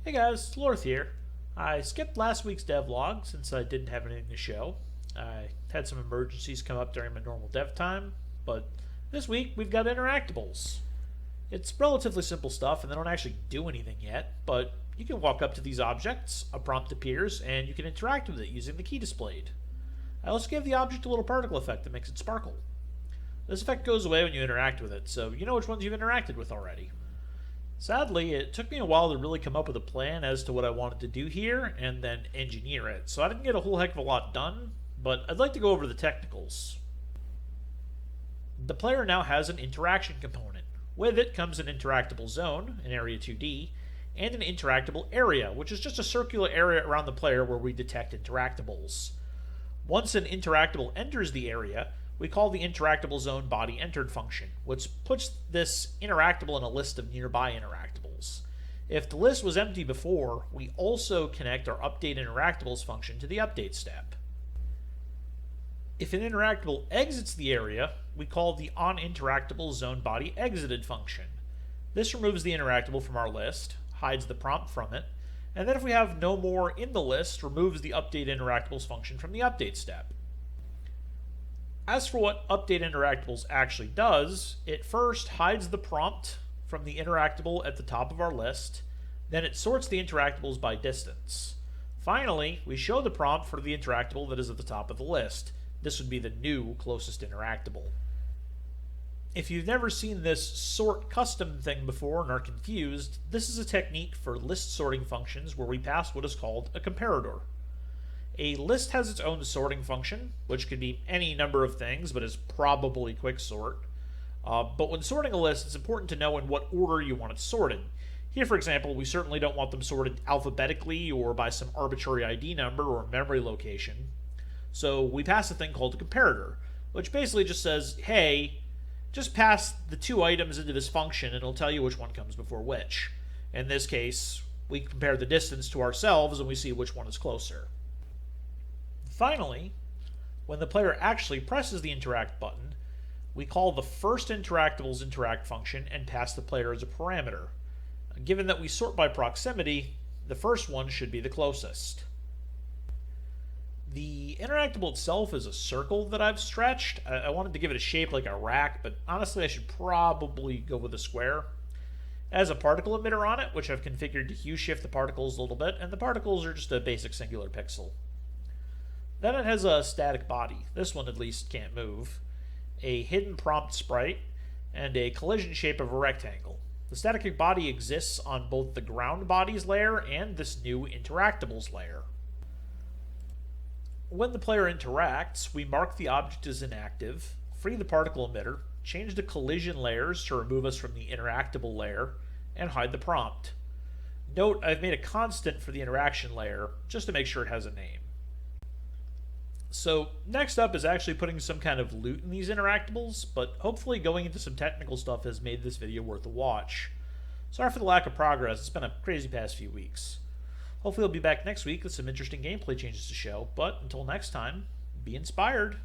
Hey guys, Lorth here. I skipped last week's devlog since I didn't have anything to show. I had some emergencies come up during my normal dev time, but this week we've got Interactables. It's relatively simple stuff and they don't actually do anything yet, but you can walk up to these objects, a prompt appears, and you can interact with it using the key displayed. I also gave the object a little particle effect that makes it sparkle. This effect goes away when you interact with it, so you know which ones you've interacted with already. Sadly, it took me a while to really come up with a plan as to what I wanted to do here and then engineer it, so I didn't get a whole heck of a lot done, but I'd like to go over the technicals. The player now has an interaction component. With it comes an interactable zone, in Area 2D, and an interactable area, which is just a circular area around the player where we detect interactables. Once an interactable enters the area, we call the interactable zone body entered function, which puts this interactable in a list of nearby interactables. If the list was empty before, we also connect our update interactables function to the update step. If an interactable exits the area, we call the onInteractable zone body exited function. This removes the interactable from our list, hides the prompt from it, and then if we have no more in the list, removes the update interactables function from the update step. As for what update interactables actually does, it first hides the prompt from the interactable at the top of our list, then it sorts the interactables by distance. Finally, we show the prompt for the interactable that is at the top of the list. This would be the new closest interactable. If you've never seen this sort custom thing before and are confused, this is a technique for list sorting functions where we pass what is called a comparator. A list has its own sorting function, which could be any number of things, but is probably quicksort. But when sorting a list, it's important to know in what order you want it sorted. Here, for example, we certainly don't want them sorted alphabetically or by some arbitrary ID number or memory location. So we pass a thing called a comparator, which basically just says, hey, just pass the two items into this function and it'll tell you which one comes before which. In this case, we compare the distance to ourselves and we see which one is closer. Finally, when the player actually presses the interact button, we call the first interactable's interact function and pass the player as a parameter. Given that we sort by proximity, the first one should be the closest. The interactable itself is a circle that I've stretched. I wanted to give it a shape like a rack, but honestly I should probably go with a square. It has a particle emitter on it, which I've configured to hue shift the particles a little bit, and the particles are just a basic singular pixel. Then it has a static body. This one at least can't move. A hidden prompt sprite, and a collision shape of a rectangle. The static body exists on both the ground bodies layer and this new interactables layer. When the player interacts, we mark the object as inactive, free the particle emitter, change the collision layers to remove us from the interactable layer, and hide the prompt. Note I've made a constant for the interaction layer just to make sure it has a name. So next up is actually putting some kind of loot in these interactables, but hopefully going into some technical stuff has made this video worth a watch. Sorry for the lack of progress, it's been a crazy past few weeks. Hopefully I'll be back next week with some interesting gameplay changes to show, but until next time, be inspired.